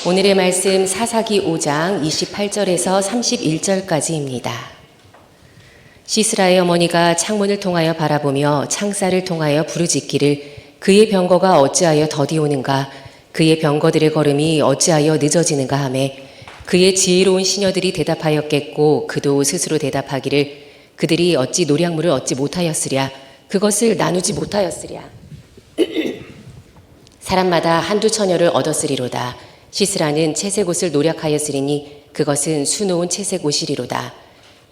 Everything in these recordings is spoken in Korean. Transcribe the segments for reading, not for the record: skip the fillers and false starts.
오늘의 말씀 사사기 5장 28절에서 31절까지입니다. 시스라의 어머니가 창문을 통하여 바라보며 창살을 통하여 부르짖기를 그의 병거가 어찌하여 더디 오는가, 그의 병거들의 걸음이 어찌하여 늦어지는가 하매, 그의 지혜로운 시녀들이 대답하였겠고 그도 스스로 대답하기를 그들이 어찌 노량물을 얻지 못하였으랴, 그것을 나누지 못하였으랴. 사람마다 한두 처녀를 얻었으리로다. 시스라는 채색 옷을 노략하였으리니 그것은 수놓은 채색 옷이리로다.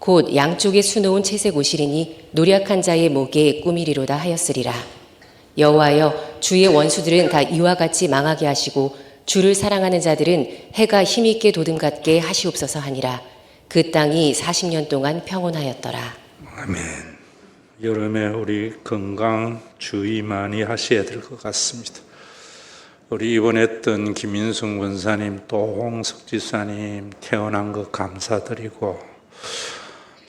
곧 양쪽에 수놓은 채색 옷이리니 노략한 자의 목에 꾸미리로다 하였으리라. 여호와여, 주의 원수들은 다 이와 같이 망하게 하시고 주를 사랑하는 자들은 해가 힘있게 도듬같게 하시옵소서 하니라. 그 땅이 40년 동안 평온하였더라. 아멘. 여름에 우리 건강 주의 많이 하셔야 될 것 같습니다. 우리 입원했던 김인숙 원사님, 또 홍석 지사님 태어난 것 감사드리고,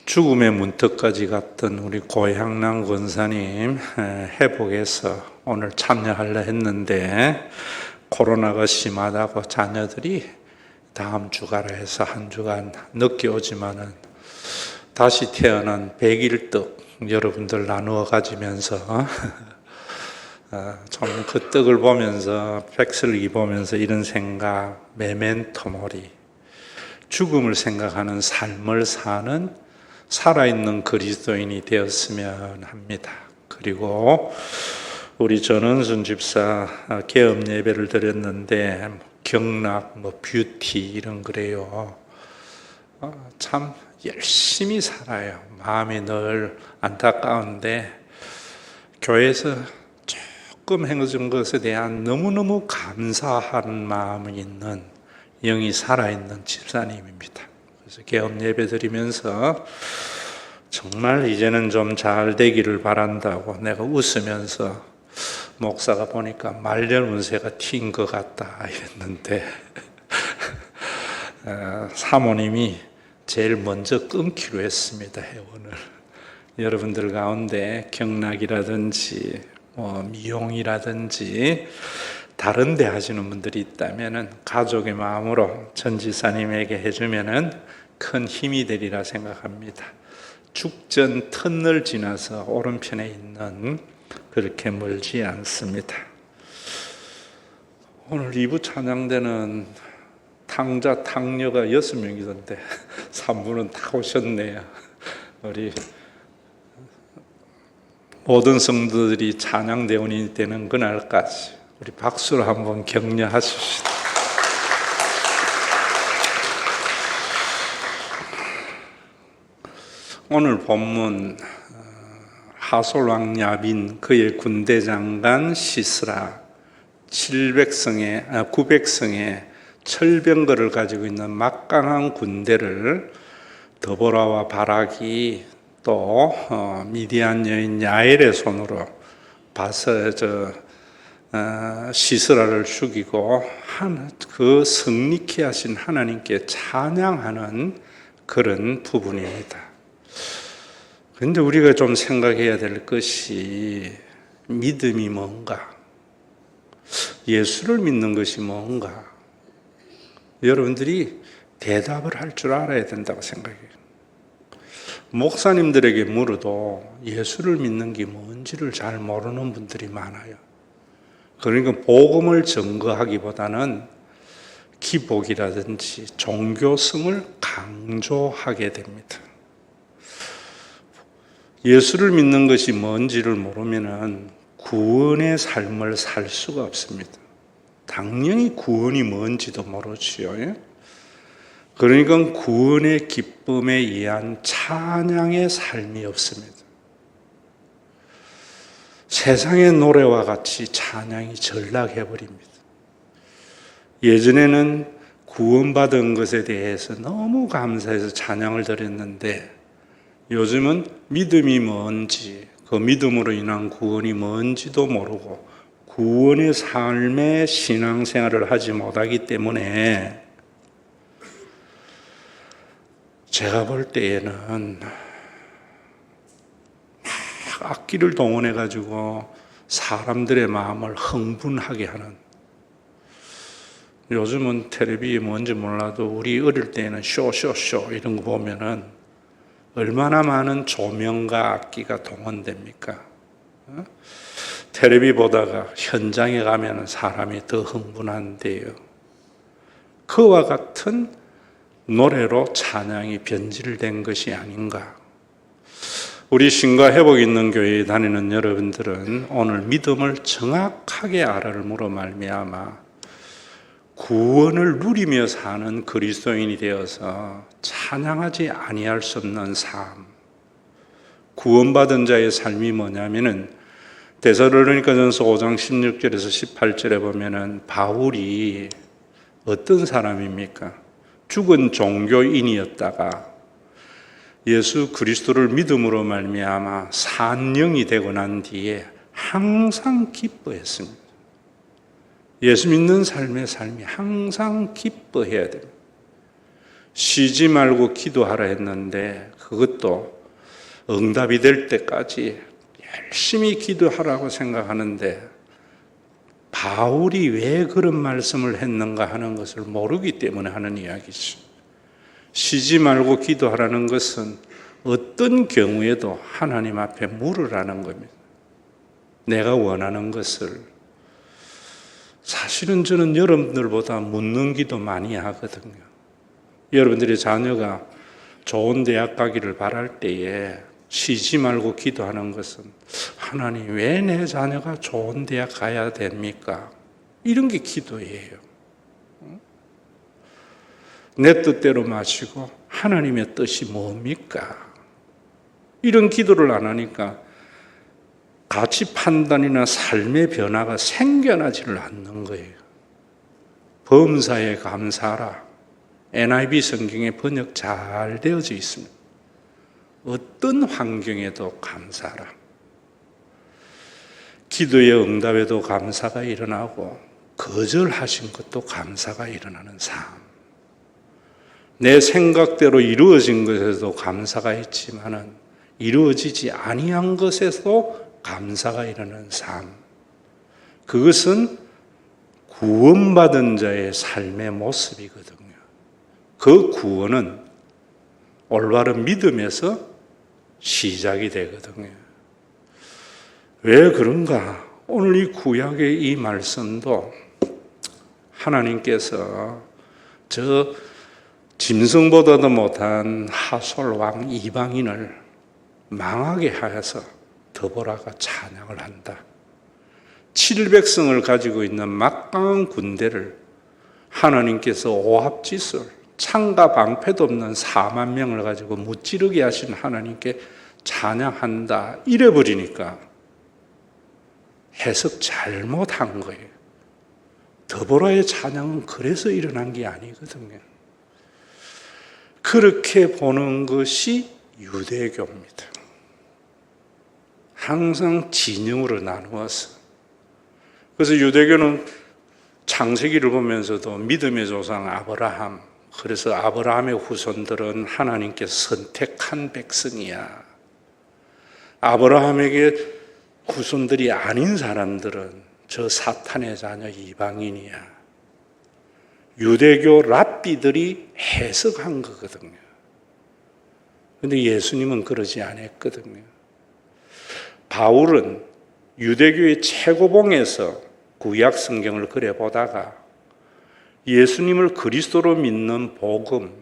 죽음의 문턱까지 갔던 우리 고향남 권사님 회복해서 오늘 참여하려 했는데 코로나가 심하다고 자녀들이 다음 주가라 해서 한 주간 늦게 오지만은 다시 태어난 100일 떡 여러분들 나누어 가지면서 좀 그 떡을 보면서, 백설기 보면서 이런 생각, 메멘토 모리, 죽음을 생각하는 삶을 사는 살아있는 그리스도인이 되었으면 합니다. 그리고 우리 전은순 집사 개업 예배를 드렸는데 경락, 뷰티 이런 그래요. 참 열심히 살아요. 마음이 늘 안타까운데 교회에서 조금 행해준 것에 대한 너무너무 감사하는 마음이 있는 영이 살아있는 집사님입니다. 그래서 개업 예배 드리면서 정말 이제는 좀 잘 되기를 바란다고 내가 웃으면서, 목사가 보니까 말년 운세가 튄 것 같다 이랬는데 사모님이 제일 먼저 끊기로 했습니다, 회원을. 여러분들 가운데 경락이라든지 미용이라든지 다른 데 하시는 분들이 있다면 가족의 마음으로 전 지사님에게 해주면 큰 힘이 되리라 생각합니다. 죽전 터널 지나서 오른편에 있는, 그렇게 멀지 않습니다. 오늘 2부 찬양대는 탕자, 탕녀가 6명이던데 3부는 다 오셨네요. 우리 모든 성도들이 찬양대원이 되는 그날까지 우리 박수로 한번 격려하십시다. 오늘 본문 하솔왕 야빈 그의 군대 장관 시스라 900성의 철병거를 가지고 있는 막강한 군대를 드보라와 바락이 또 미디안 여인 야엘의 손으로 봐서 시스라를 죽이고 그 승리케 하신 하나님께 찬양하는 그런 부분입니다. 그런데 우리가 좀 생각해야 될 것이 믿음이 뭔가, 예수를 믿는 것이 뭔가, 여러분들이 대답을 할 줄 알아야 된다고 생각해요. 목사님들에게 물어도 예수를 믿는 게 뭔지를 잘 모르는 분들이 많아요. 그러니까 복음을 증거하기보다는 기복이라든지 종교성을 강조하게 됩니다. 예수를 믿는 것이 뭔지를 모르면 구원의 삶을 살 수가 없습니다. 당연히 구원이 뭔지도 모르지요. 그러니까 구원의 기쁨에 의한 찬양의 삶이 없습니다. 세상의 노래와 같이 찬양이 전락해버립니다. 예전에는 구원받은 것에 대해서 너무 감사해서 찬양을 드렸는데 요즘은 믿음이 뭔지, 그 믿음으로 인한 구원이 뭔지도 모르고 구원의 삶의 신앙생활을 하지 못하기 때문에 제가 볼 때에는 악기를 동원해가지고 사람들의 마음을 흥분하게 하는, 요즘은 텔레비에 뭔지 몰라도 우리 어릴 때에는 쇼 이런 거 보면은 얼마나 많은 조명과 악기가 동원됩니까? 텔레비 보다가 현장에 가면 사람이 더 흥분한데요. 그와 같은 노래로 찬양이 변질된 것이 아닌가. 우리 신과 회복 있는 교회에 다니는 여러분들은 오늘 믿음을 정확하게 알아름으로 말미암아 구원을 누리며 사는 그리스도인이 되어서 찬양하지 아니할 수 없는 삶. 구원받은 자의 삶이 뭐냐면은 데살로니가전서 5장 16절에서 18절에 보면은 바울이 어떤 사람입니까? 죽은 종교인이었다가 예수 그리스도를 믿음으로 말미암아 산 영이 되고 난 뒤에 항상 기뻐했습니다. 예수 믿는 삶의 삶이 항상 기뻐해야 됩니다. 쉬지 말고 기도하라 했는데 그것도 응답이 될 때까지 열심히 기도하라고 생각하는데 바울이 왜 그런 말씀을 했는가 하는 것을 모르기 때문에 하는 이야기죠. 쉬지 말고 기도하라는 것은 어떤 경우에도 하나님 앞에 물으라는 겁니다. 내가 원하는 것을. 사실은 저는 여러분들보다 묻는 기도 많이 하거든요. 여러분들의 자녀가 좋은 대학 가기를 바랄 때에 쉬지 말고 기도하는 것은 하나님 왜 내 자녀가 좋은 대학 가야 됩니까? 이런 게 기도예요. 내 뜻대로 마시고 하나님의 뜻이 뭡니까? 이런 기도를 안 하니까 가치 판단이나 삶의 변화가 생겨나지를 않는 거예요. 범사에 감사하라. NIV 성경에 번역 잘 되어져 있습니다. 어떤 환경에도 감사하라. 기도의 응답에도 감사가 일어나고 거절하신 것도 감사가 일어나는 삶. 내 생각대로 이루어진 것에도 감사가 있지만은 이루어지지 아니한 것에도 감사가 일어나는 삶. 그것은 구원받은 자의 삶의 모습이거든요. 그 구원은 올바른 믿음에서 시작이 되거든요. 왜 그런가? 오늘 이 구약의 이 말씀도 하나님께서 저 짐승보다도 못한 하솔 왕 이방인을 망하게 하여서 더보라가 찬양을 한다. 700성을 가지고 있는 막강한 군대를 하나님께서 오합지술, 창과 방패도 없는 4만 명을 가지고 무찌르게 하신 하나님께 찬양한다. 이래버리니까 해석 잘못한 거예요. 더보라의 찬양은 그래서 일어난 게 아니거든요. 그렇게 보는 것이 유대교입니다. 항상 진영으로 나누어서. 그래서 유대교는 창세기를 보면서도 믿음의 조상 아브라함, 그래서 아브라함의 후손들은 하나님께서 선택한 백성이야. 아브라함에게 후손들이 아닌 사람들은 저 사탄의 자녀 이방인이야. 유대교 랍비들이 해석한 거거든요. 그런데 예수님은 그러지 않았거든요. 바울은 유대교의 최고봉에서 구약 성경을 그려보다가 예수님을 그리스도로 믿는 복음,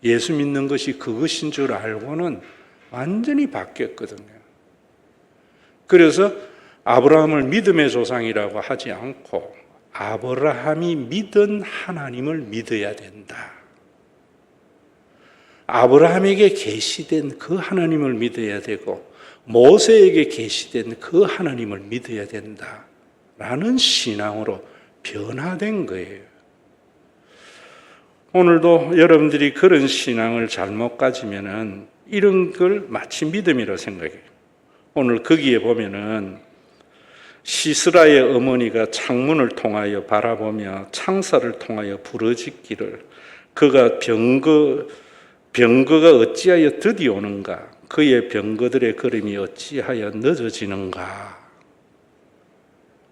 예수 믿는 것이 그것인 줄 알고는 완전히 바뀌었거든요. 그래서 아브라함을 믿음의 조상이라고 하지 않고 아브라함이 믿은 하나님을 믿어야 된다. 아브라함에게 계시된 그 하나님을 믿어야 되고 모세에게 계시된 그 하나님을 믿어야 된다. 라는 신앙으로 변화된 거예요. 오늘도 여러분들이 그런 신앙을 잘못 가지면은 이런 걸 마치 믿음이라고 생각해요. 오늘 거기에 보면은 시스라의 어머니가 창문을 통하여 바라보며 창사를 통하여 부르짖기를 그가 병거가 어찌하여 드디 오는가? 그의 병거들의 걸음이 어찌하여 늦어지는가?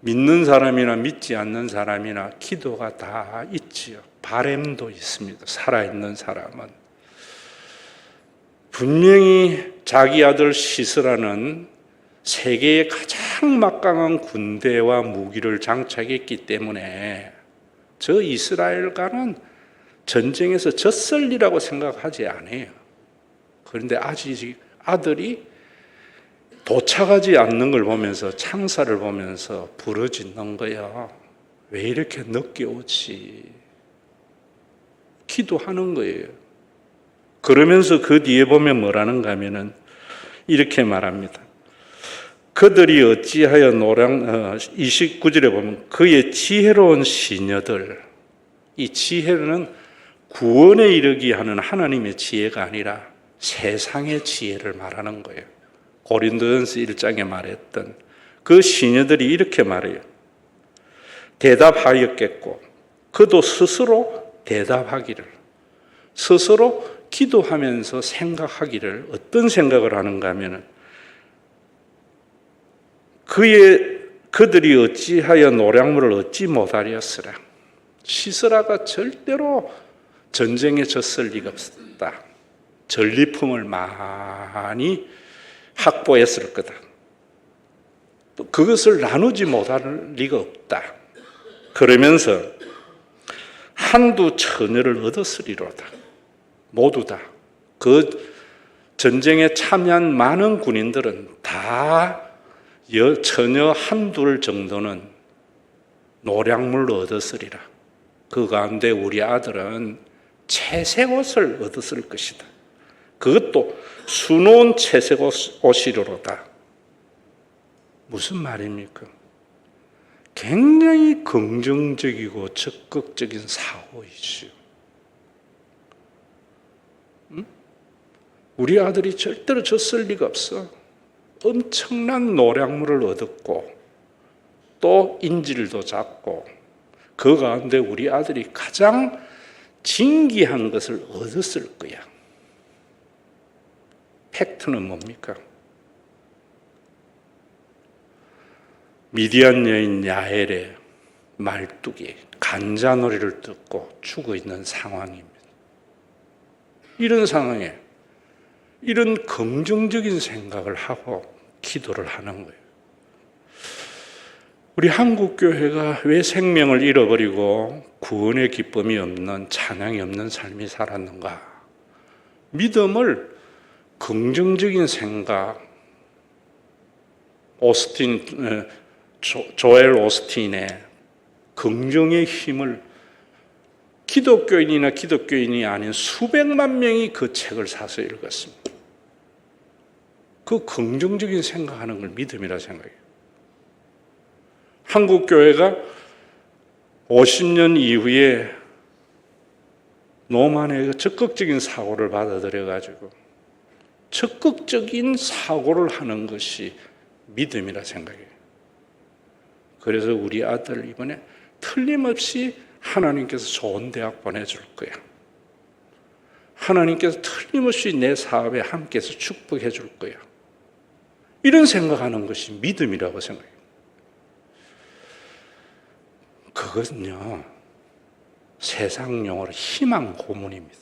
믿는 사람이나 믿지 않는 사람이나 기도가 다 있지요. 바램도 있습니다. 살아있는 사람은. 분명히 자기 아들 시스라는 세계의 가장 막강한 군대와 무기를 장착했기 때문에 저 이스라엘과는 전쟁에서 졌을리라고 생각하지 않아요. 그런데 아직 아들이 도착하지 않는 걸 보면서 창사를 보면서 부르짖는 거야. 왜 이렇게 늦게 오지? 기도하는 거예요. 그러면서 그 뒤에 보면 뭐라는가 하면은 이렇게 말합니다. 그들이 어찌하여 29절에 보면 그의 지혜로운 시녀들, 이 지혜는 구원에 이르기 하는 하나님의 지혜가 아니라 세상의 지혜를 말하는 거예요. 고린도전서 1장에 말했던 그 시녀들이 이렇게 말해요. 대답하였겠고 그도 스스로 대답하기를, 스스로 기도하면서 생각하기를, 어떤 생각을 하는가 하면 그들이 어찌하여 노량물을 얻지 못하리였으랴. 시스라가 절대로 전쟁에 졌을 리가 없다. 전리품을 많이 확보했을 거다. 또 그것을 나누지 못할 리가 없다. 그러면서 한두 처녀를 얻었으리로다. 모두 다. 그 전쟁에 참여한 많은 군인들은 다 처녀 한둘 정도는 노량물로 얻었으리라. 그 가운데 우리 아들은 채색 옷을 얻었을 것이다. 그것도 수놓은 채색 옷이로다. 무슨 말입니까? 굉장히 긍정적이고 적극적인 사고이죠. 우리 아들이 절대로 졌을 리가 없어. 엄청난 노량물을 얻었고 또 인질도 잡고 그 가운데 우리 아들이 가장 진귀한 것을 얻었을 거야. 팩트는 뭡니까? 미디안 여인 야엘의 말뚝이 간자놀이를 듣고 죽어 있는 상황입니다. 이런 상황에 이런 긍정적인 생각을 하고 기도를 하는 거예요. 우리 한국교회가 왜 생명을 잃어버리고 구원의 기쁨이 없는, 찬양이 없는 삶이 살았는가? 믿음을 긍정적인 생각, 조엘 오스틴의 긍정의 힘을 기독교인이나 기독교인이 아닌 수백만 명이 그 책을 사서 읽었습니다. 그 긍정적인 생각하는 걸 믿음이라 생각해요. 한국교회가 50년 이후에 노만의 적극적인 사고를 받아들여가지고 적극적인 사고를 하는 것이 믿음이라 생각해요. 그래서 우리 아들 이번에 틀림없이 하나님께서 좋은 대학 보내줄 거야. 하나님께서 틀림없이 내 사업에 함께해서 축복해 줄 거야. 이런 생각하는 것이 믿음이라고 생각해요. 그것은요, 세상 용어로 희망 고문입니다.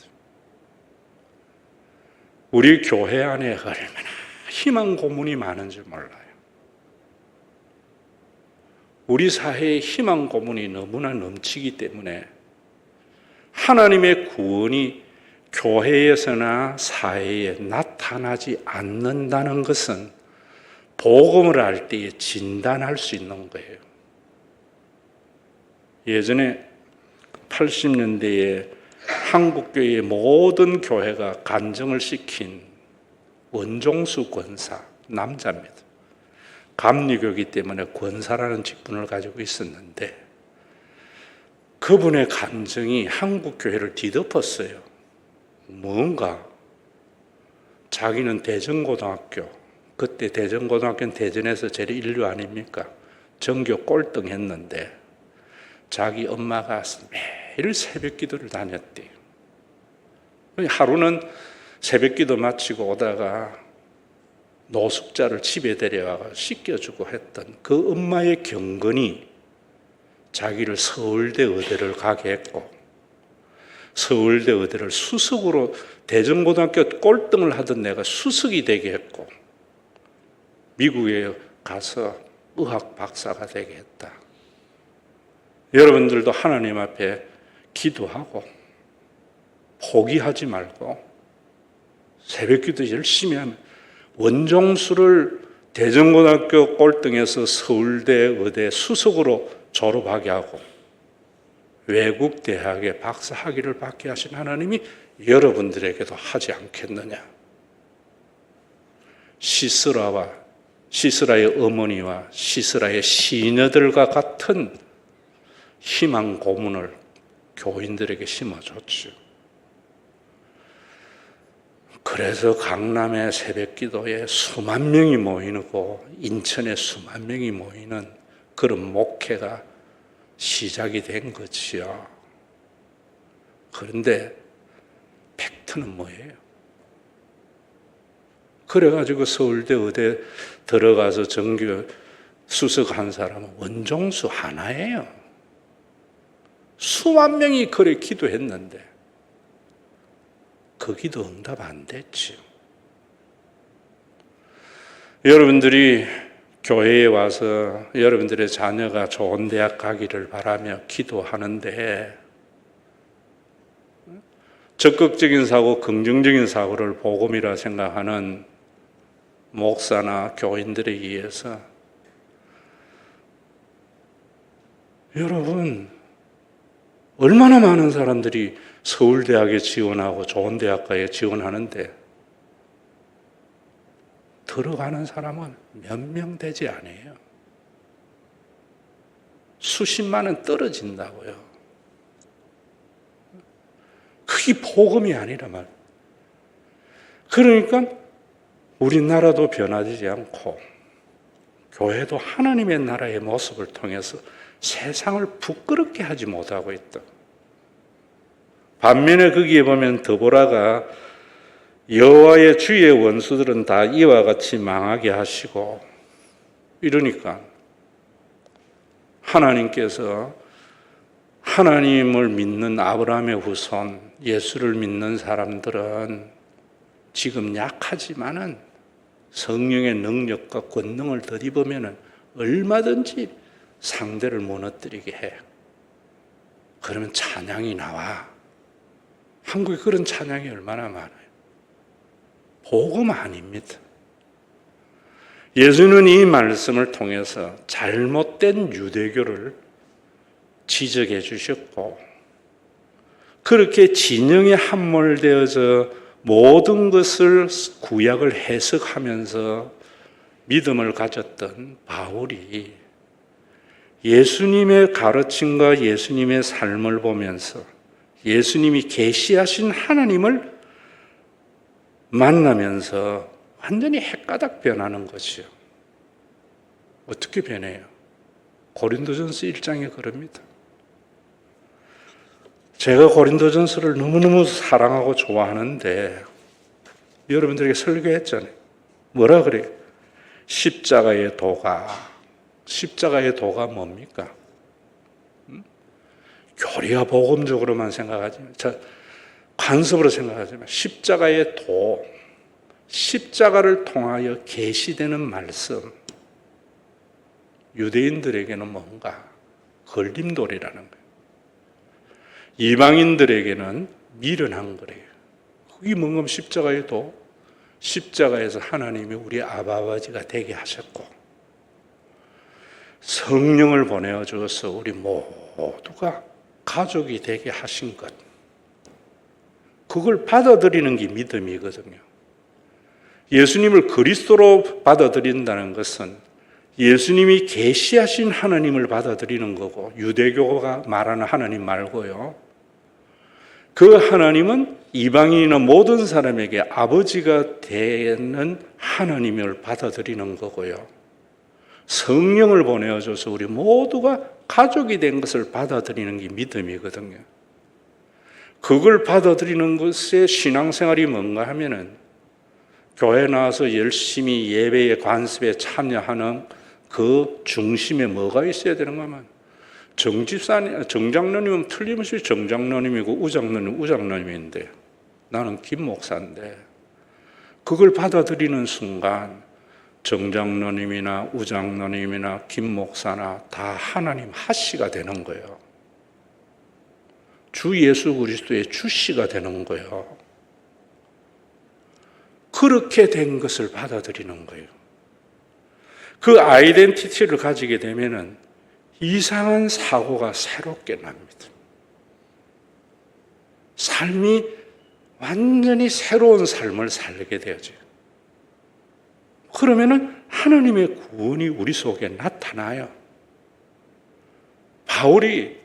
우리 교회 안에 얼마나 희망 고문이 많은지 몰라요. 우리 사회에 희망 고문이 너무나 넘치기 때문에 하나님의 구원이 교회에서나 사회에 나타나지 않는다는 것은 복음을 알 때에 진단할 수 있는 거예요. 예전에 80년대에 한국교회의 모든 교회가 간증을 시킨 원종수 권사, 남자입니다. 감리교이기 때문에 권사라는 직분을 가지고 있었는데 그분의 간증이 한국교회를 뒤덮었어요. 뭔가 자기는 대전고등학교, 그때 대전고등학교는 대전에서 제일 인류 아닙니까? 전교 꼴등 했는데 자기 엄마가 매일 새벽 기도를 다녔대요. 하루는 새벽 기도 마치고 오다가 노숙자를 집에 데려가 씻겨주고 했던 그 엄마의 경건이 자기를 서울대 의대를 가게 했고, 서울대 의대를 수석으로, 대전고등학교 꼴등을 하던 내가 수석이 되게 했고, 미국에 가서 의학 박사가 되게 했다. 여러분들도 하나님 앞에 기도하고 포기하지 말고 새벽기도 열심히 하면 원종수를 대전고등학교 꼴등에서 서울대 의대 수석으로 졸업하게 하고 외국 대학에 박사 학위를 받게 하신 하나님이 여러분들에게도 하지 않겠느냐. 시스라의 어머니와 시스라의 시녀들과 같은 희망 고문을 교인들에게 심어줬죠. 그래서 강남의 새벽기도에 수만 명이 모이고 인천에 수만 명이 모이는 그런 목회가 시작이 된 거지요. 그런데 팩트는 뭐예요? 그래가지고 서울대 의대 들어가서 정규 수석한 사람은 원종수 하나예요. 수만 명이 그래 기도했는데 그 기도 응답 안 됐지요. 여러분들이 교회에 와서 여러분들의 자녀가 좋은 대학 가기를 바라며 기도하는데 적극적인 사고, 긍정적인 사고를 복음이라 생각하는 목사나 교인들에 의해서 여러분 얼마나 많은 사람들이 서울대학에 지원하고 좋은 대학가에 지원하는데 들어가는 사람은 몇 명 되지 않아요. 수십만 원 떨어진다고요. 그게 복음이 아니라 말. 그러니까 우리나라도 변하지 않고 교회도 하나님의 나라의 모습을 통해서 세상을 부끄럽게 하지 못하고 있다. 반면에 거기에 보면 드보라가 여호와의 주의 원수들은 다 이와 같이 망하게 하시고 이러니까 하나님께서 하나님을 믿는 아브라함의 후손, 예수를 믿는 사람들은 지금 약하지만은 성령의 능력과 권능을 덧입으면 얼마든지 상대를 무너뜨리게 해. 그러면 찬양이 나와. 한국에 그런 찬양이 얼마나 많아요. 복음 아닙니다. 예수는 이 말씀을 통해서 잘못된 유대교를 지적해 주셨고 그렇게 진영에 함몰되어져 모든 것을 구약을 해석하면서 믿음을 가졌던 바울이 예수님의 가르침과 예수님의 삶을 보면서 예수님이 계시하신 하나님을 만나면서 완전히 헷가닥 변하는 거죠. 어떻게 변해요? 고린도전서 1장에 그럽니다. 제가 고린도전서를 너무너무 사랑하고 좋아하는데 여러분들에게 설교했잖아요. 뭐라 그래요? 십자가의 도가. 십자가의 도가 뭡니까? 교리와 복음적으로만 생각하지 마. 관습으로 생각하지 마. 십자가의 도. 십자가를 통하여 계시되는 말씀. 유대인들에게는 뭔가 걸림돌이라는 거예요. 이방인들에게는 미련한 거래요. 그게 뭔가 십자가의 도. 십자가에서 하나님이 우리 아버지가 되게 하셨고 성령을 보내어 주어서 우리 모두가 가족이 되게 하신 것. 그걸 받아들이는 게 믿음이거든요. 예수님을 그리스도로 받아들인다는 것은 예수님이 계시하신 하나님을 받아들이는 거고 유대교가 말하는 하나님 말고요. 그 하나님은 이방인이나 모든 사람에게 아버지가 되는 하나님을 받아들이는 거고요. 성령을 보내어줘서 우리 모두가 가족이 된 것을 받아들이는 게 믿음이거든요. 그걸 받아들이는 것의 신앙생활이 뭔가 하면은 교회 나와서 열심히 예배의 관습에 참여하는 그 중심에 뭐가 있어야 되는가 하면 정장로님은 틀림없이 정장로님이고 우장로님은 우장로님인데 나는 김 목사인데 그걸 받아들이는 순간 정장로님이나 우장로님이나 김 목사나 다 하나님 하씨가 되는 거예요. 주 예수 그리스도의 주씨가 되는 거예요. 그렇게 된 것을 받아들이는 거예요. 그 아이덴티티를 가지게 되면은 이상한 사고가 새롭게 납니다. 삶이 완전히 새로운 삶을 살게 되어져요. 그러면은 하나님의 구원이 우리 속에 나타나요. 바울이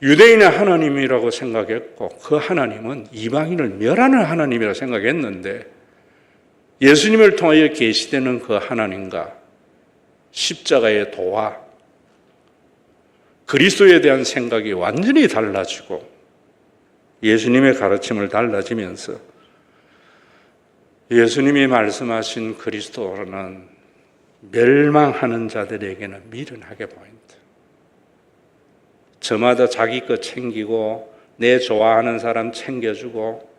유대인의 하나님이라고 생각했고 그 하나님은 이방인을 멸하는 하나님이라고 생각했는데 예수님을 통하여 계시되는 그 하나님과 십자가의 도와 그리스도에 대한 생각이 완전히 달라지고 예수님의 가르침을 달라지면서 예수님이 말씀하신 그리스도는 멸망하는 자들에게는 미련하게 보인다. 저마다 자기 것 챙기고 내 좋아하는 사람 챙겨주고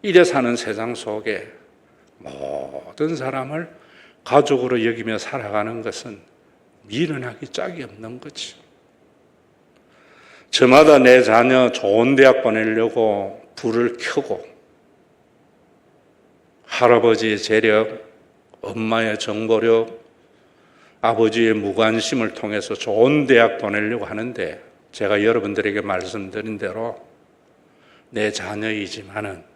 이래 사는 세상 속에 모든 사람을 가족으로 여기며 살아가는 것은 미련하기 짝이 없는 거지. 저마다 내 자녀 좋은 대학 보내려고 불을 켜고 할아버지의 재력, 엄마의 정보력, 아버지의 무관심을 통해서 좋은 대학 보내려고 하는데 제가 여러분들에게 말씀드린 대로 내 자녀이지만은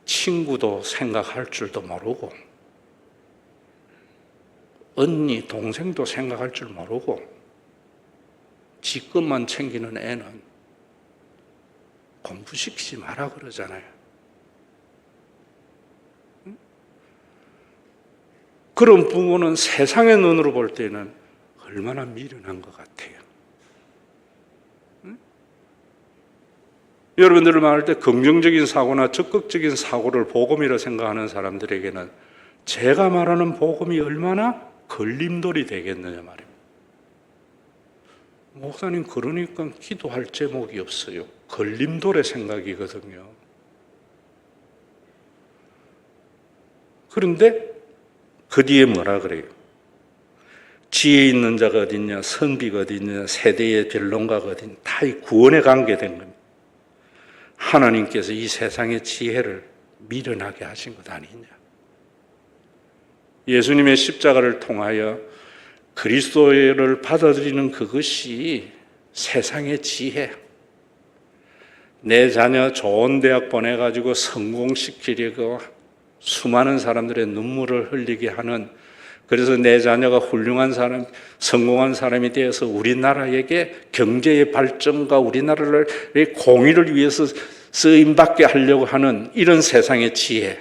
친구도 생각할 줄도 모르고 언니, 동생도 생각할 줄 모르고 지 것만 챙기는 애는 공부시키지 마라 그러잖아요. 그런 부모는 세상의 눈으로 볼 때는 얼마나 미련한 것 같아요. 여러분들을 말할 때 긍정적인 사고나 적극적인 사고를 복음이라 생각하는 사람들에게는 제가 말하는 복음이 얼마나 걸림돌이 되겠느냐 말입니다. 목사님 그러니까 기도할 제목이 없어요. 걸림돌의 생각이거든요. 그런데 그 뒤에 뭐라 그래요? 지혜 있는 자가 어딨냐, 선비가 어딨냐, 세대의 변론가가 어딨냐, 다 이 구원에 관계된 겁니다. 하나님께서 이 세상의 지혜를 미련하게 하신 것 아니냐. 예수님의 십자가를 통하여 그리스도를 받아들이는 그것이 세상의 지혜. 내 자녀 좋은 대학 보내가지고 성공시키려고 수많은 사람들의 눈물을 흘리게 하는, 그래서 내 자녀가 훌륭한 사람, 성공한 사람이 되어서 우리나라에게 경제의 발전과 우리나라의 공의를 위해서 쓰임받게 하려고 하는 이런 세상의 지혜,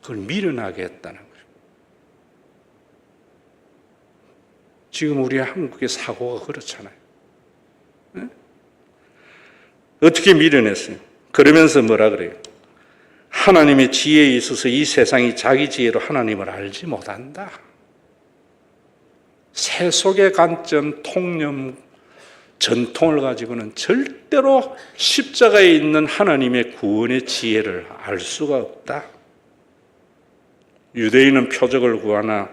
그걸 미련하게 했다는 거예요. 지금 우리 한국의 사고가 그렇잖아요. 네? 어떻게 미련했어요? 그러면서 뭐라 그래요? 하나님의 지혜에 있어서 이 세상이 자기 지혜로 하나님을 알지 못한다. 세속의 관점, 통념, 전통을 가지고는 절대로 십자가에 있는 하나님의 구원의 지혜를 알 수가 없다. 유대인은 표적을 구하나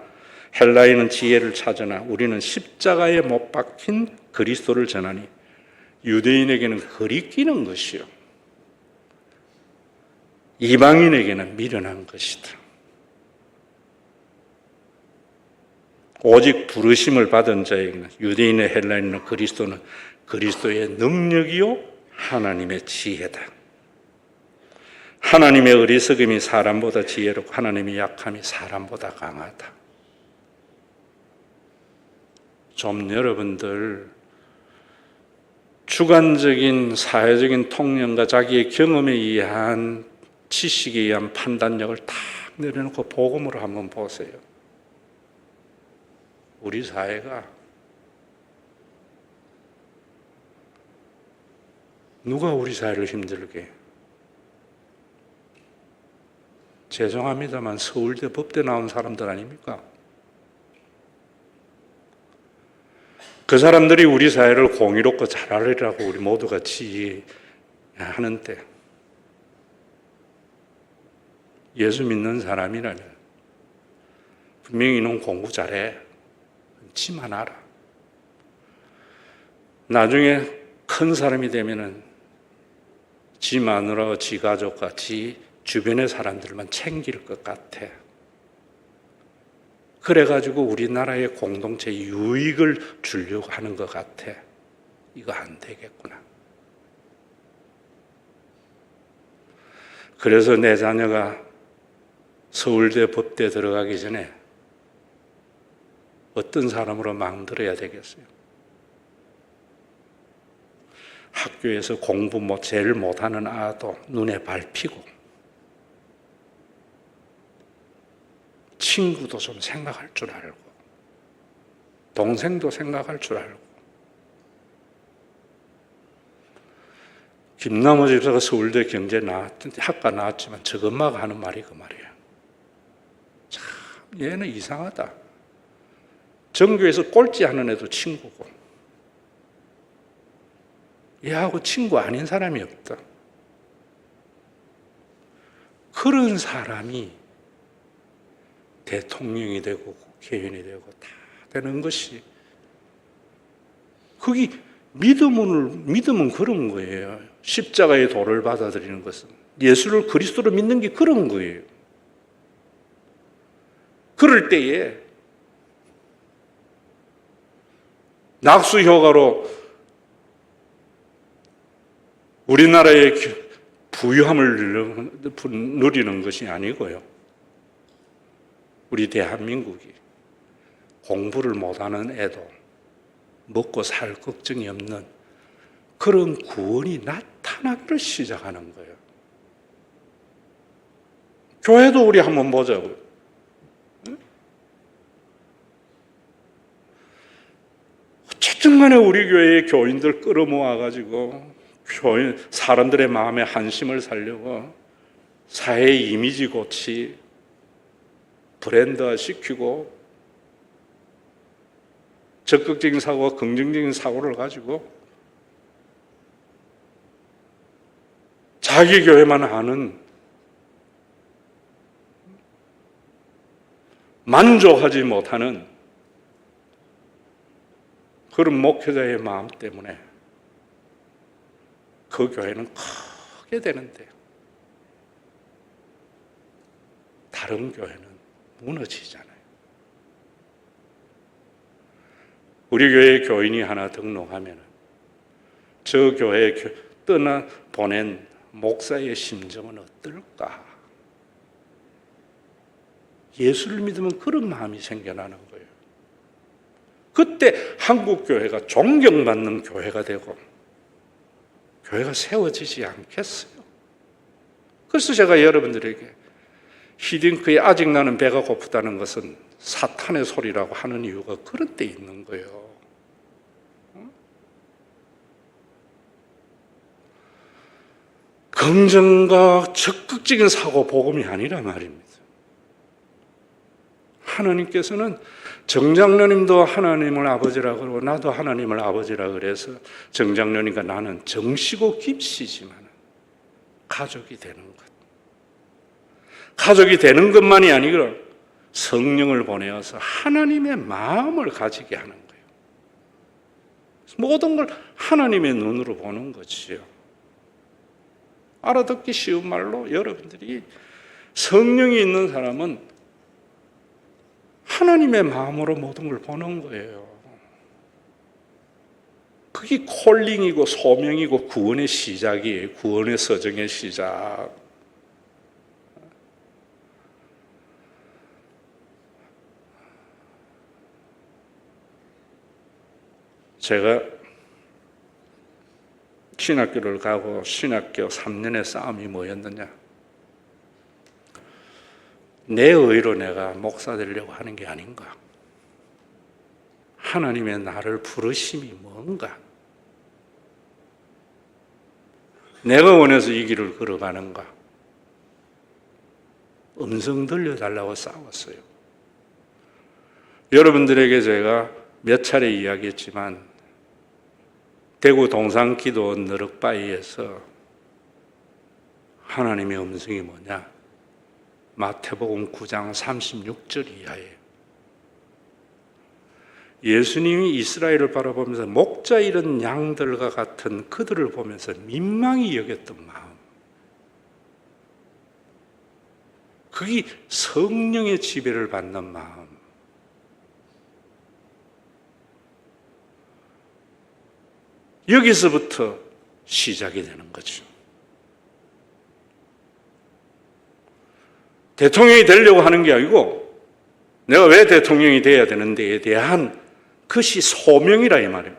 헬라인은 지혜를 찾으나 우리는 십자가에 못 박힌 그리스도를 전하니 유대인에게는 거리끼는 것이요 이방인에게는 미련한 것이다. 오직 부르심을 받은 자에게는, 유대인의 헬라인은 그리스도는 그리스도의 능력이요 하나님의 지혜다. 하나님의 어리석음이 사람보다 지혜롭고 하나님의 약함이 사람보다 강하다. 좀 여러분들 주관적인 사회적인 통념과 자기의 경험에 의한 지식에 의한 판단력을 탁 내려놓고 복음으로 한번 보세요. 우리 사회가 누가 우리 사회를 힘들게 해요? 죄송합니다만 서울대 법대 나온 사람들 아닙니까? 그 사람들이 우리 사회를 공의롭고 잘하리라고 우리 모두가 지휘하는데 예수 믿는 사람이라면 분명히 넌 공부 잘해. 지만 알아. 나중에 큰 사람이 되면은 지 마누라, 지 가족과 지 주변의 사람들만 챙길 것 같아. 그래가지고 우리나라의 공동체 유익을 주려고 하는 것 같아. 이거 안 되겠구나. 그래서 내 자녀가 서울대 법대 들어가기 전에 어떤 사람으로 망들어야 되겠어요? 학교에서 공부 제일 못하는 아도 눈에 밟히고 친구도 좀 생각할 줄 알고 동생도 생각할 줄 알고 김남호 집사가 서울대 학과 나왔지만 저것마가 하는 말이 그 말이에요. 참 얘는 이상하다. 전교에서 꼴찌하는 애도 친구고 얘하고 친구 아닌 사람이 없다. 그런 사람이 대통령이 되고 국회의원이 되고 다 되는 것이 그게 믿음은 그런 거예요. 십자가의 도를 받아들이는 것은 예수를 그리스도로 믿는 게 그런 거예요. 그럴 때에 낙수효과로 우리나라의 부유함을 누리는 것이 아니고요. 우리 대한민국이 공부를 못하는 애도 먹고 살 걱정이 없는 그런 구원이 나타나기를 시작하는 거예요. 교회도 우리 한번 보자고요. 어쨌든 간에 우리 교회의 교인들 끌어모아가지고 사람들의 마음에 한심을 살려고 사회의 이미지 고치 브랜드화 시키고 적극적인 사고와 긍정적인 사고를 가지고 자기 교회만 아는 만족하지 못하는 그런 목회자의 마음 때문에 그 교회는 크게 되는데 다른 교회는 무너지잖아요. 우리 교회에 교인이 하나 등록하면 저 교회에 보낸 목사의 심정은 어떨까? 예수를 믿으면 그런 마음이 생겨나는 거예요. 그때 한국 교회가 존경받는 교회가 되고 교회가 세워지지 않겠어요. 그래서 제가 여러분들에게 히딩크의 아직 나는 배가 고프다는 것은 사탄의 소리라고 하는 이유가 그런 데 있는 거예요. 긍정과 적극적인 사고 복음이 아니라 말입니다. 하나님께서는 정장로님도 하나님을 아버지라 그러고 나도 하나님을 아버지라 그래서 정장로님과 나는 정시고 깊시지만 가족이 되는 것. 가족이 되는 것만이 아니라 성령을 보내어서 하나님의 마음을 가지게 하는 거예요. 모든 걸 하나님의 눈으로 보는 거지요. 알아듣기 쉬운 말로 여러분들이 성령이 있는 사람은 하나님의 마음으로 모든 걸 보는 거예요. 그게 콜링이고 소명이고 구원의 시작이에요. 구원의 서정의 시작. 제가 신학교를 가고 신학교 3년의 싸움이 뭐였느냐? 내 의로 내가 목사 되려고 하는 게 아닌가? 하나님의 나를 부르심이 뭔가? 내가 원해서 이 길을 걸어가는가? 음성 들려달라고 싸웠어요. 여러분들에게 제가 몇 차례 이야기했지만 대구 동산기도 너럭바위에서 하나님의 음성이 뭐냐? 마태복음 9장 36절 이하예요. 예수님이 이스라엘을 바라보면서 목자 잃은 양들과 같은 그들을 보면서 민망히 여겼던 마음, 그게 성령의 지배를 받는 마음. 여기서부터 시작이 되는 거죠. 대통령이 되려고 하는 게 아니고 내가 왜 대통령이 돼야 되는데에 대한 그것이 소명이라 이 말이에요.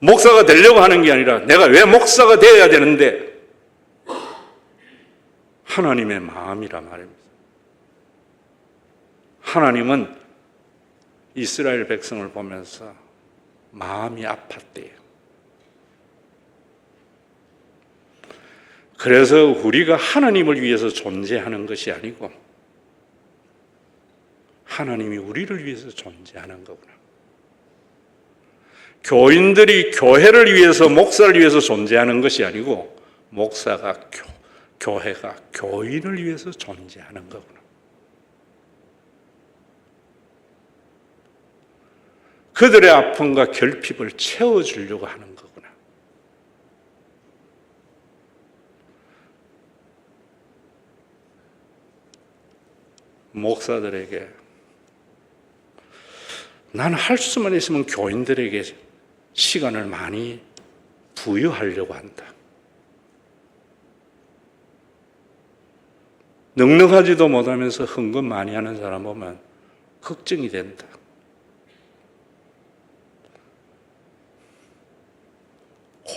목사가 되려고 하는 게 아니라 내가 왜 목사가 되어야 되는데 하나님의 마음이라 말입니다. 하나님은 이스라엘 백성을 보면서 마음이 아팠대요. 그래서 우리가 하나님을 위해서 존재하는 것이 아니고 하나님이 우리를 위해서 존재하는 거구나. 교인들이 교회를 위해서, 목사를 위해서 존재하는 것이 아니고 목사가 교회가 교인을 위해서 존재하는 거구나. 그들의 아픔과 결핍을 채워주려고 하는 거구나. 목사들에게 나는 할 수만 있으면 교인들에게 시간을 많이 부여하려고 한다. 넉넉하지도 못하면서 헌금 많이 하는 사람 보면 걱정이 된다.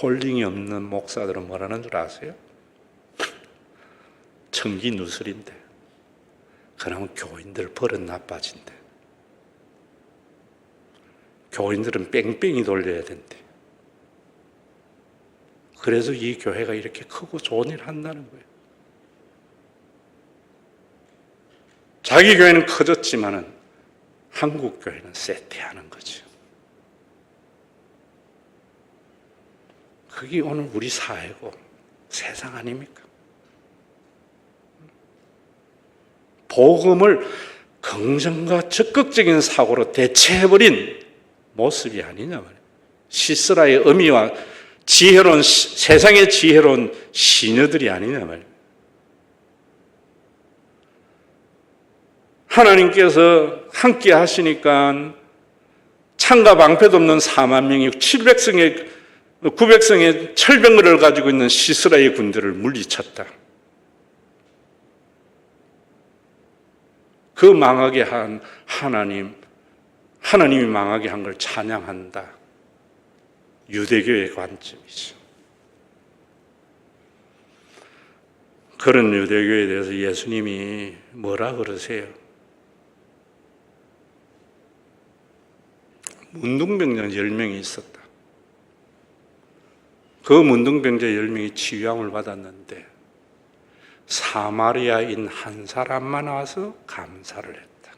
홀링이 없는 목사들은 뭐라는 줄 아세요? 청기 누설인데 그러면 교인들 버릇 나빠진대. 교인들은 뺑뺑이 돌려야 된대. 그래서 이 교회가 이렇게 크고 좋은 일을 한다는 거예요. 자기 교회는 커졌지만은 한국 교회는 쇠퇴하는 거죠. 그게 오늘 우리 사회고 세상 아닙니까? 복음을 긍정과 적극적인 사고로 대체해버린 모습이 아니냐 말이에요. 시스라의 의미와 지혜로운, 세상의 지혜로운 시녀들이 아니냐 말이에요. 하나님께서 함께 하시니까 창과 방패도 없는 4만 명이 900성의 철병거를 가지고 있는 시스라의 군대를 물리쳤다. 그 망하게 한 하나님이 망하게 한 걸 찬양한다. 유대교의 관점이죠. 그런 유대교에 대해서 예수님이 뭐라 그러세요? 문둥병자 10명이 있었다. 그 문둥병자 10명이 치유함을 받았는데 사마리아인 한 사람만 와서 감사를 했다.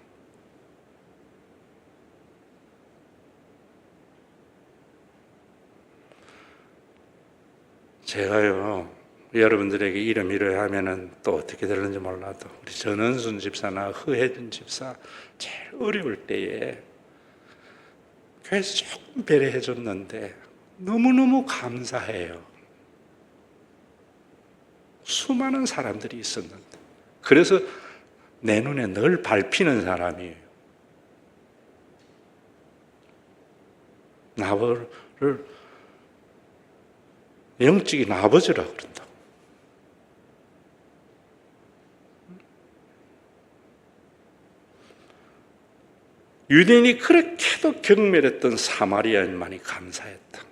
제가요, 여러분들에게 이름 이래 하면은 또 어떻게 되는지 몰라도 우리 전은순 집사나 허혜준 집사 제일 어려울 때에 교회에서 조금 배려해 줬는데 너무너무 감사해요. 수많은 사람들이 있었는데 그래서 내 눈에 늘 밟히는 사람이에요. 나를 영적인 아버지라 그런다고. 유대인이 그렇게도 경멸했던 사마리아인만이 감사했다.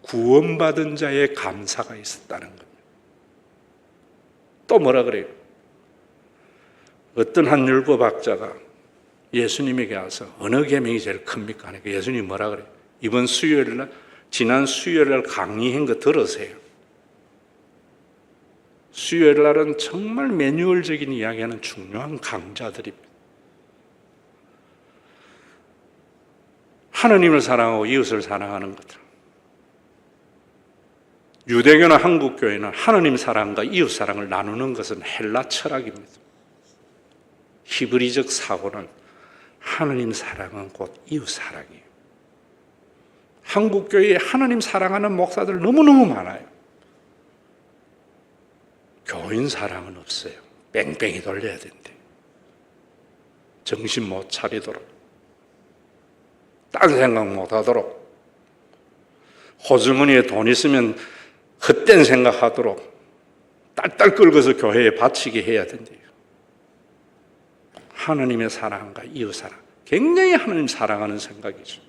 구원받은 자의 감사가 있었다는 겁니다. 또 뭐라 그래요? 어떤 한 율법학자가 예수님에게 와서 어느 계명이 제일 큽니까? 하니까 예수님이 뭐라 그래요? 이번 수요일날, 지난 수요일날 강의한 거 들으세요. 수요일 날은 정말 매뉴얼적인 이야기하는 중요한 강좌들입니다. 하느님을 사랑하고 이웃을 사랑하는 것들. 유대교나 한국교회는 하느님 사랑과 이웃 사랑을 나누는 것은 헬라 철학입니다. 히브리적 사고는 하느님 사랑은 곧 이웃 사랑이에요. 한국교회에 하느님 사랑하는 목사들 너무너무 많아요. 교인 사랑은 없어요. 뺑뺑이 돌려야 된대. 정신 못 차리도록, 딴 생각 못 하도록, 호주머니에 돈 있으면 헛된 생각하도록 딸딸 긁어서 교회에 바치게 해야 된대요. 하느님의 사랑과 이웃 사랑, 굉장히 하느님 사랑하는 생각이죠.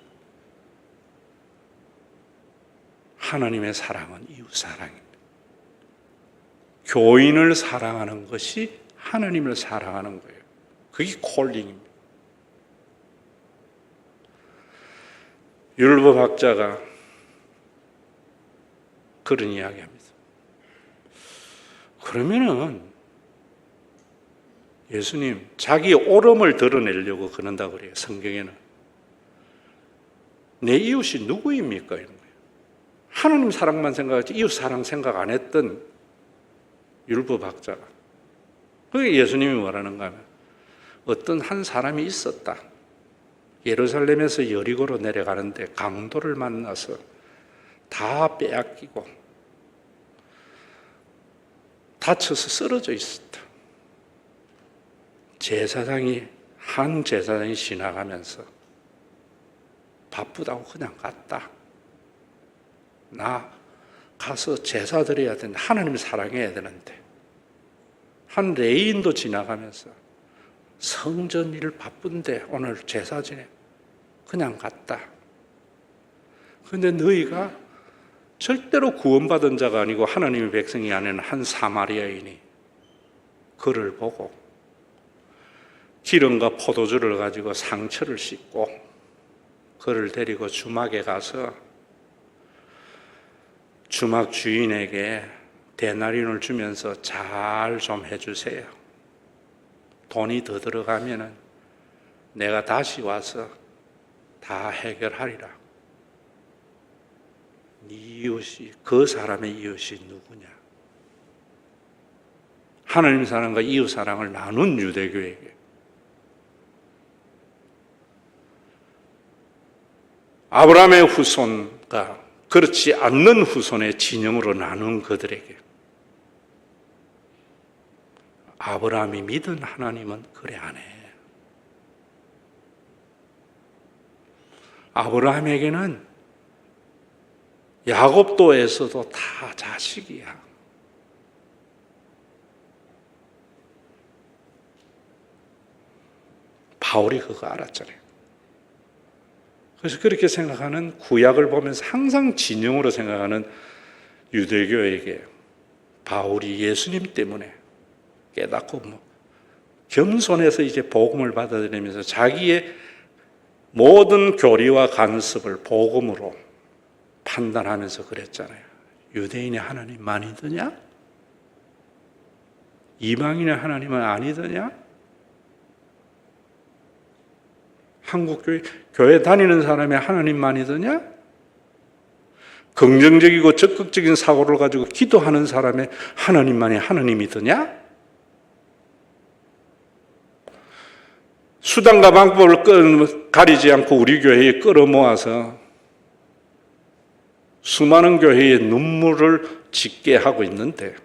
하나님의 사랑은 이웃 사랑입니다. 교인을 사랑하는 것이 하나님을 사랑하는 거예요. 그게 콜링입니다. 율법학자가 그런 이야기합니다. 그러면은 예수님 자기 옳음을 드러내려고 그런다고 그래요. 성경에는. 내 이웃이 누구입니까? 이런 거예요. 하나님 사랑만 생각하지 이웃 사랑 생각 안 했던 율법학자가. 그게 예수님이 뭐라는가 하면 어떤 한 사람이 있었다. 예루살렘에서 여리고로 내려가는데 강도를 만나서 다 빼앗기고 다쳐서 쓰러져 있었다. 한 제사장이 지나가면서 바쁘다고 그냥 갔다. 나 가서 제사 드려야 되는데 하나님을 사랑해야 되는데. 한 레인도 지나가면서 성전 일 바쁜데 오늘 제사 지내. 그냥 갔다. 그런데 너희가 절대로 구원받은 자가 아니고 하나님의 백성이 아닌 한 사마리아인이 그를 보고 기름과 포도주를 가지고 상처를 씻고 그를 데리고 주막에 가서 주막 주인에게 데나리온을 주면서 잘 좀 해주세요. 돈이 더 들어가면은 내가 다시 와서 다 해결하리라. 네 이웃이, 그 사람의 이웃이 누구냐? 하나님 사랑과 이웃 사랑을 나눈 유대교에게 아브라함의 후손과 그렇지 않는 후손의 진영으로 나눈 그들에게 아브라함이 믿은 하나님은 그래 안 해. 아브라함에게는 야곱도 에서도 다 자식이야. 바울이 그거 알았잖아요. 그래서 그렇게 생각하는 구약을 보면서 항상 진영으로 생각하는 유대교에게 바울이 예수님 때문에 깨닫고 겸손해서 이제 복음을 받아들이면서 자기의 모든 교리와 간섭을 복음으로 판단하면서 그랬잖아요. 유대인의 하나님 아니더냐? 이방인의 하나님은 아니더냐? 한국교회 교회 다니는 사람의 하나님만이더냐? 긍정적이고 적극적인 사고를 가지고 기도하는 사람의 하나님만이 하나님이더냐? 수단과 방법을 가리지 않고 우리 교회에 끌어모아서 수많은 교회에 눈물을 짓게 하고 있는데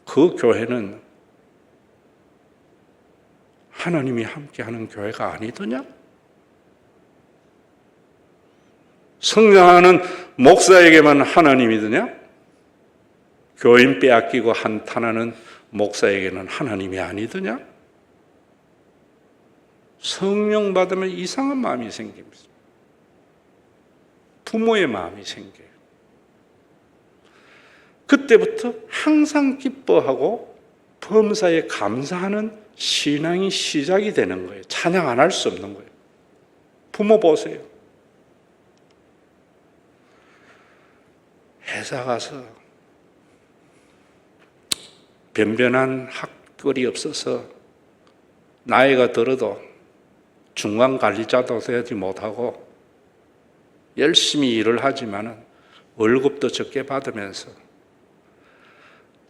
그 교회는 하나님이 함께하는 교회가 아니더냐? 성장하는 목사에게만 하나님이더냐? 교인 빼앗기고 한탄하는 목사에게는 하나님이 아니더냐? 성령 받으면 이상한 마음이 생깁니다. 부모의 마음이 생겨요. 그때부터 항상 기뻐하고 범사에 감사하는 신앙이 시작이 되는 거예요. 찬양 안 할 수 없는 거예요. 부모 보세요. 회사 가서 변변한 학벌이 없어서 나이가 들어도 중간관리자도 되지 못하고 열심히 일을 하지만 월급도 적게 받으면서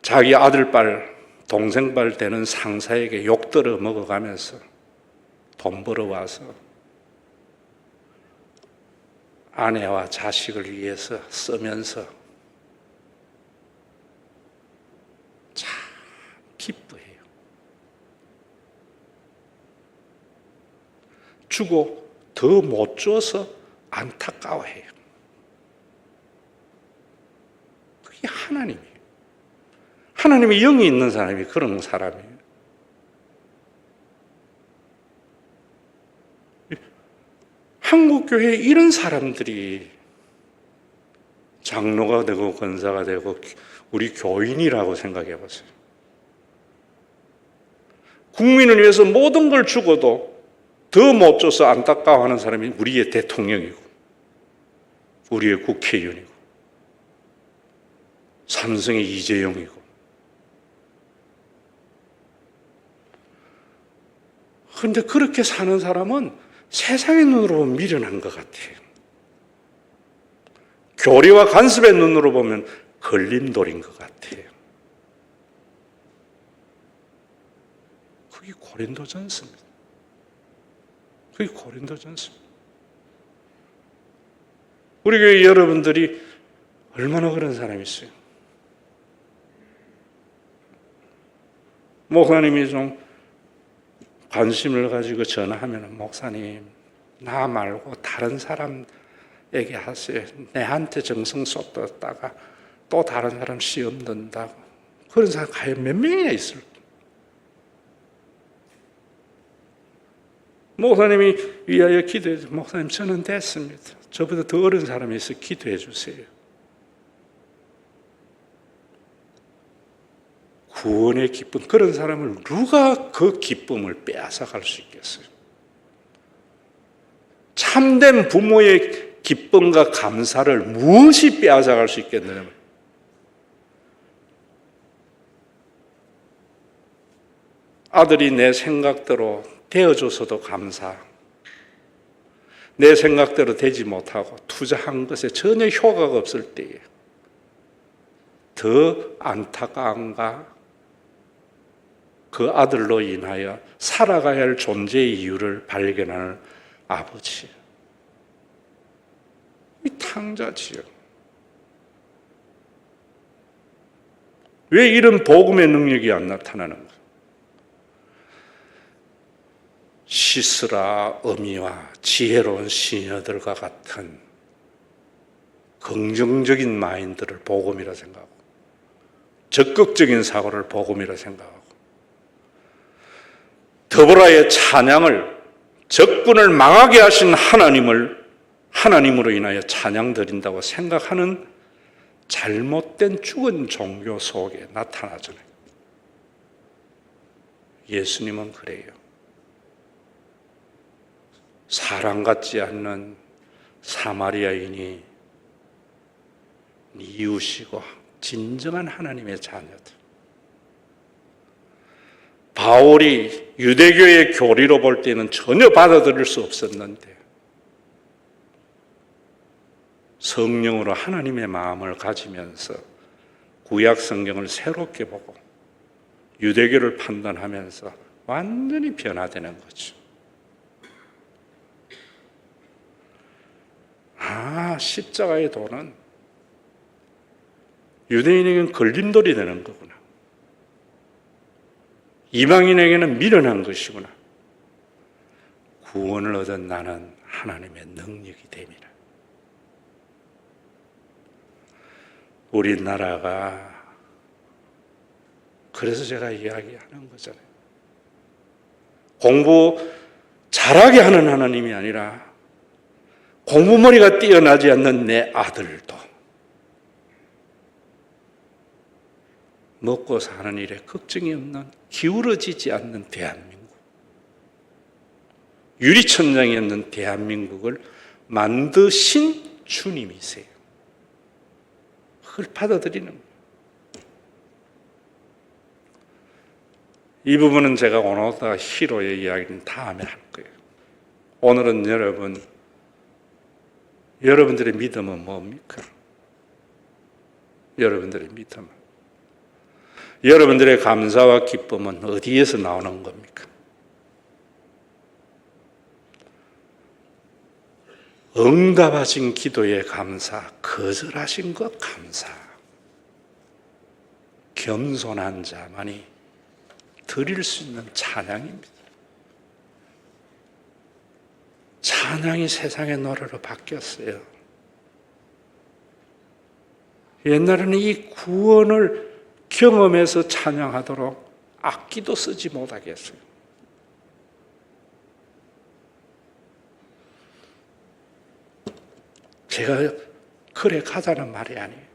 자기 아들뻘, 동생뻘 되는 상사에게 욕들어 먹어가면서 돈 벌어와서 아내와 자식을 위해서 쓰면서 참 기뻐해요. 주고 더 못 줘서 안타까워해요. 그게 하나님이에요. 하나님의 영이 있는 사람이 그런 사람이에요. 한국교회에 이런 사람들이 장로가 되고 권사가 되고 우리 교인이라고 생각해 보세요. 국민을 위해서 모든 걸 주고도 더 못 줘서 안타까워하는 사람이 우리의 대통령이고 우리의 국회의원이고 삼성의 이재용이고 그런데 그렇게 사는 사람은 세상의 눈으로 보면 미련한 것 같아요. 교리와 간섭의 눈으로 보면 걸림돌인 것 같아요. 그게 고린도전서입니다. 그게 고린도전서입니다. 우리 교회 여러분들이 얼마나 그런 사람이 있어요. 목사님이 좀 관심을 가지고 전화하면 목사님 나 말고 다른 사람에게 하세요. 내한테 정성 쏟았다가 또 다른 사람 시험 든다고. 그런 사람 과연 몇 명이나 있을까? 목사님이 위하여 기도해 주세요. 목사님 저는 됐습니다. 저보다 더 어려운 사람이 있어 기도해 주세요. 구원의 기쁨, 그런 사람을 누가 그 기쁨을 빼앗아갈 수 있겠어요? 참된 부모의 기쁨과 감사를 무엇이 빼앗아갈 수 있겠느냐? 아들이 내 생각대로 되어줘서도 감사, 내 생각대로 되지 못하고 투자한 것에 전혀 효과가 없을 때에 더 안타까움과 그 아들로 인하여 살아가야 할 존재의 이유를 발견하는 아버지. 이 탕자지요. 왜 이런 복음의 능력이 안 나타나는가? 시스라 어미와 지혜로운 시녀들과 같은 긍정적인 마인드를 복음이라 생각하고 적극적인 사고를 복음이라 생각하고 더불어의 찬양을 적군을 망하게 하신 하나님으로 인하여 찬양 드린다고 생각하는 잘못된 죽은 종교 속에 나타나잖아요. 예수님은 그래요. 사람 같지 않는 사마리아인이 이웃이고 진정한 하나님의 자녀들. 바울이 유대교의 교리로 볼 때는 전혀 받아들일 수 없었는데 성령으로 하나님의 마음을 가지면서 구약 성경을 새롭게 보고 유대교를 판단하면서 완전히 변화되는 거죠. 십자가의 도는 유대인에게는 걸림돌이 되는 거구나. 이방인에게는 미련한 것이구나. 구원을 얻은 나는 하나님의 능력이 됩니다. 우리나라가 그래서 제가 이야기하는 거잖아요. 공부 잘하게 하는 하나님이 아니라 공부머리가 뛰어나지 않는 내 아들도 먹고 사는 일에 걱정이 없는 기울어지지 않는 대한민국, 유리천장이었는 대한민국을 만드신 주님이세요. 그걸 받아들이는 거예요. 이 부분은 제가 오늘따라 희로의 이야기는 다음에 할 거예요. 오늘은 여러분들의 믿음은 뭡니까? 여러분들의 믿음은, 여러분들의 감사와 기쁨은 어디에서 나오는 겁니까? 응답하신 기도에 감사, 거절하신 것 감사. 겸손한 자만이 드릴 수 있는 찬양입니다. 찬양이 세상의 노래로 바뀌었어요. 옛날에는 이 구원을 경험해서 찬양하도록 악기도 쓰지 못하게 했어요. 제가 그래 가자는 말이 아니에요.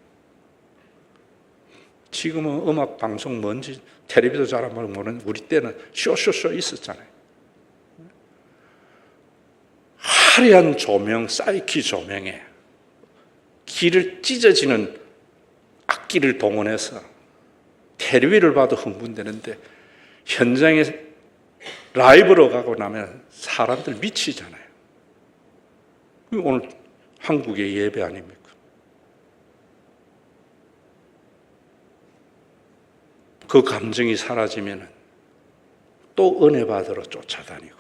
지금은 음악 방송 뭔지 텔레비전 잘 안 모르는 우리 때는 쇼쇼쇼 있었잖아요. 화려한 조명, 사이키 조명에 귀를 찢어지는 악기를 동원해서 텔레비를 봐도 흥분되는데 현장에 라이브로 가고 나면 사람들 미치잖아요. 오늘 한국의 예배 아닙니까? 그 감정이 사라지면 또 은혜 받으러 쫓아다니고.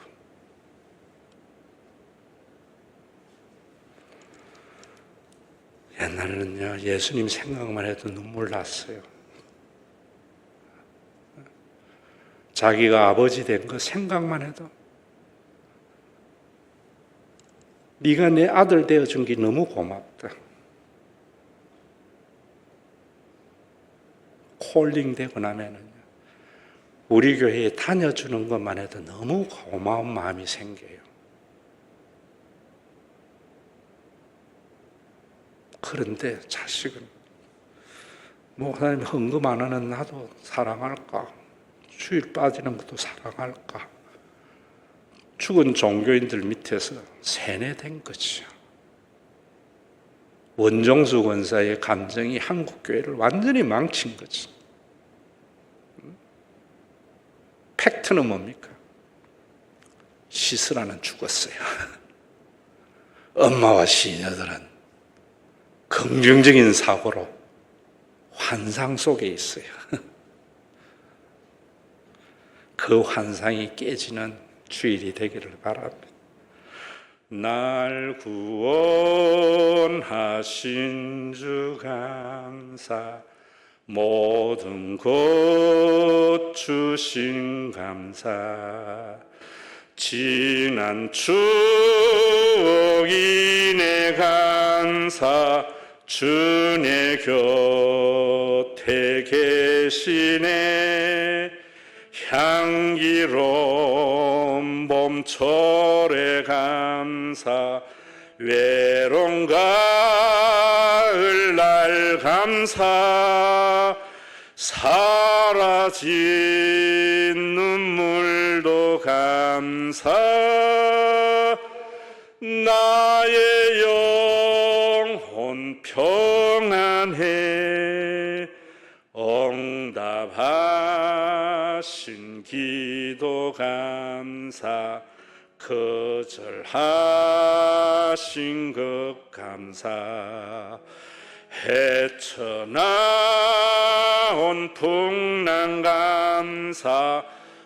옛날에는요, 예수님 생각만 해도 눈물 났어요. 자기가 아버지 된 거 생각만 해도 네가 내 아들 되어준 게 너무 고맙다. 콜링 되고 나면은 우리 교회에 다녀주는 것만 해도 너무 고마운 마음이 생겨요. 그런데 자식은 하나님 헌금 안 하는 나도 사랑할까? 주일 빠지는 것도 사랑할까? 죽은 종교인들 밑에서 세뇌된 거죠. 원종수 권사의 감정이 한국 교회를 완전히 망친 거죠. 팩트는 뭡니까? 시스라는 죽었어요. 엄마와 시녀들은 긍정적인 사고로 환상 속에 있어요. 그 환상이 깨지는 주일이 되기를 바랍니다. 날 구원하신 주 감사, 모든 것 주신 감사, 지난 추억이 내 감사, 주 내 곁에 계시네. 향기로운 봄철의 감사, 외로운 가을날 감사, 사라진 눈물도 감사, 나의 영혼 평안해. 응답하신 기도 감사, 거절하신 것 감사, 헤쳐나온 풍랑 감사,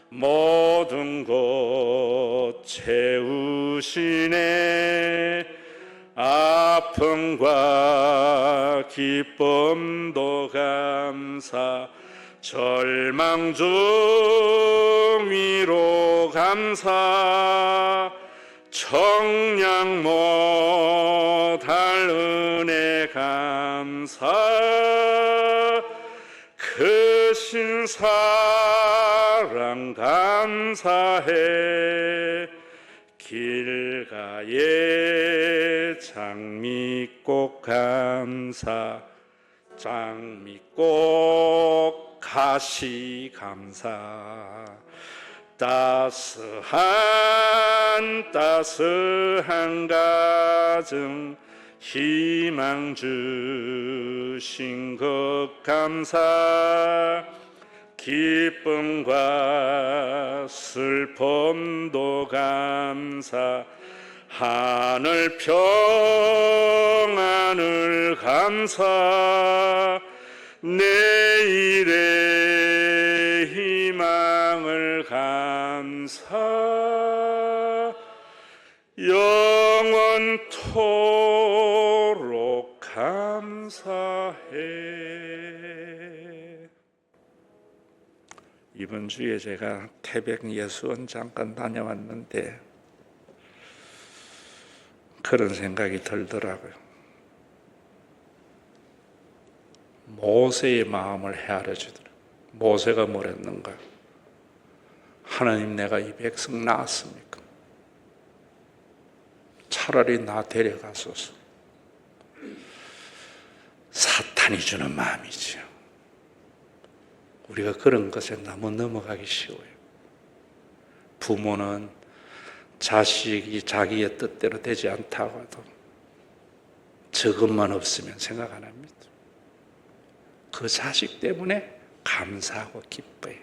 모든 것 채우시네. 아픔과 기쁨도 감사, 절망 중 위로 감사, 청량 못할 은혜 감사, 크신 사랑 감사해. 길가에 장미꽃 감사, 장미꽃 가시 감사, 따스한 가정 희망 주신 것 감사, 기쁨과 슬픔도 감사, 하늘 평안을 감사, 내일의 희망을 감사, 영원토록 감사해. 이번 주에 제가 태백 예수원 잠깐 다녀왔는데 그런 생각이 들더라고요. 모세의 마음을 헤아려 주더라. 모세가 뭐랬는가? 하나님, 내가 이 백성 낳았습니까? 차라리 나 데려가소서. 사탄이 주는 마음이지요. 우리가 그런 것에 너무 넘어가기 쉬워요. 부모는 자식이 자기의 뜻대로 되지 않다고 해도 저것만 없으면 생각 안 합니다. 그 자식 때문에 감사하고 기뻐해요.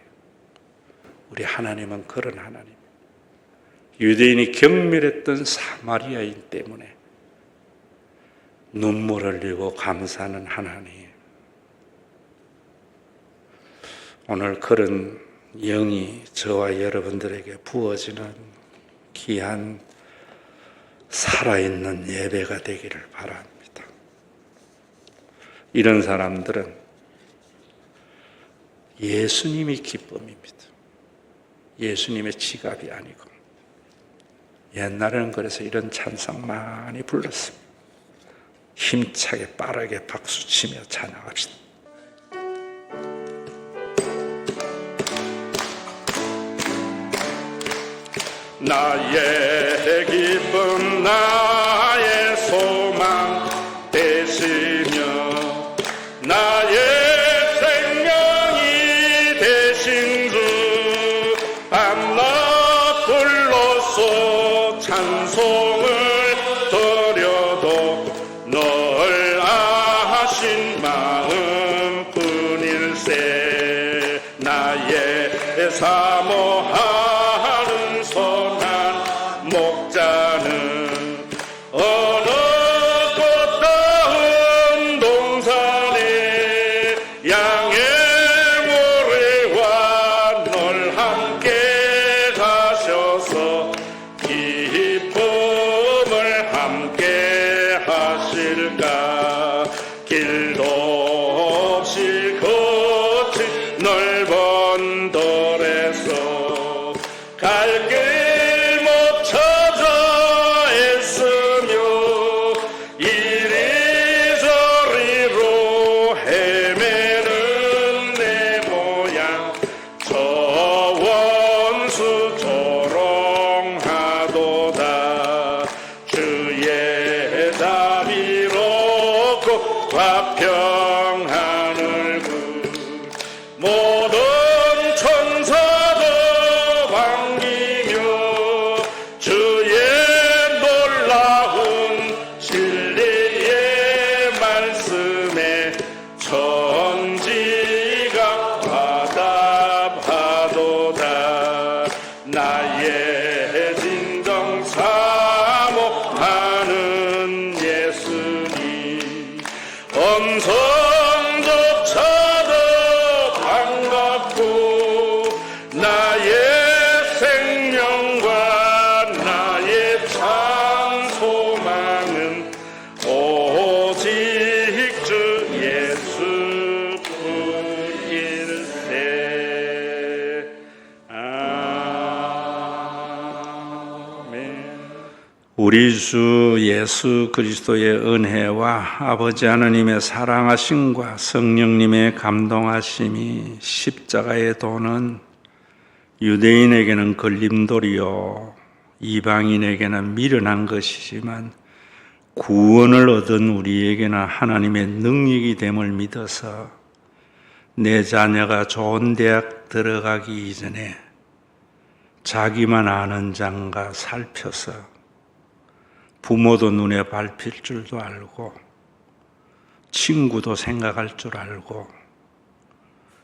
우리 하나님은 그런 하나님. 유대인이 경멸했던 사마리아인 때문에 눈물을 흘리고 감사하는 하나님. 오늘 그런 영이 저와 여러분들에게 부어지는 귀한 살아있는 예배가 되기를 바랍니다. 이런 사람들은 예수님이 기쁨입니다. 예수님의 지갑이 아니고. 옛날에는 그래서 이런 찬양 많이 불렀습니다. 힘차게 빠르게 박수치며 찬양합시다. 나의 기쁨 나의 소망 되시며 나의 생명이 되신 주 밤낮 불러서 찬송을 드려도 널 아신 마음뿐일세. 나의 사모하는 선한 목자는 어느 꽃다운 동산에 양의 모래와 널 함께 가셔서 기쁨을 함께 하실까. 길도 없이 거친 넓은 돌에서 갈 길 못 찾아 애쓰며 이리저리로 헤매는 내 모양 저 원수 조롱하도다. 주의 자비롭고 화평한 얼굴 모든 천사도 반기며 주의 놀라운 진리의 말씀에 천지가 화답하도다. 나의 진정 사모하는 예수님 음성조차도 반갑고 나의 생명과 나의 참 소망은 오직 주 예수뿐일세. 아멘. 우리 주 예수 그리스도의 은혜와 아버지 하나님의 사랑하심과 성령님의 감동하심이 십자가의 도는 유대인에게는 걸림돌이요 이방인에게는 미련한 것이지만 구원을 얻은 우리에게는 하나님의 능력이 됨을 믿어서 내 자녀가 좋은 대학 들어가기 이전에 자기만 아는 장가 살펴서 부모도 눈에 밟힐 줄도 알고 친구도 생각할 줄 알고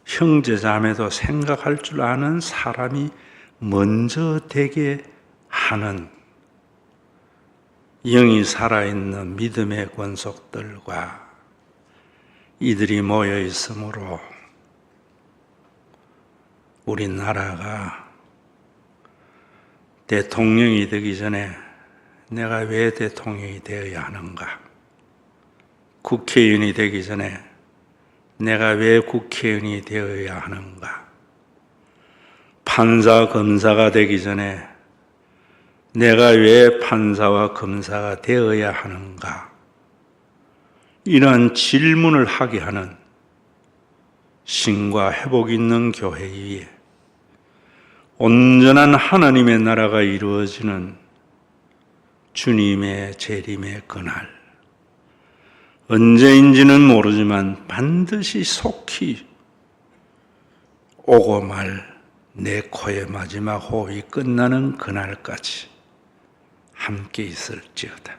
형제 자매도 생각할 줄 아는 사람이 먼저 되게 하는 영이 살아있는 믿음의 권속들과 이들이 모여 있으므로 우리나라가 대통령이 되기 전에 내가 왜 대통령이 되어야 하는가? 국회의원이 되기 전에 내가 왜 국회의원이 되어야 하는가? 판사, 검사가 되기 전에 내가 왜 판사와 검사가 되어야 하는가? 이러한 질문을 하게 하는 신과 회복 있는 교회 위에 온전한 하나님의 나라가 이루어지는 주님의 재림의 그날, 언제인지는 모르지만 반드시 속히 오고 말 내 코의 마지막 호흡이 끝나는 그날까지 함께 있을지어다.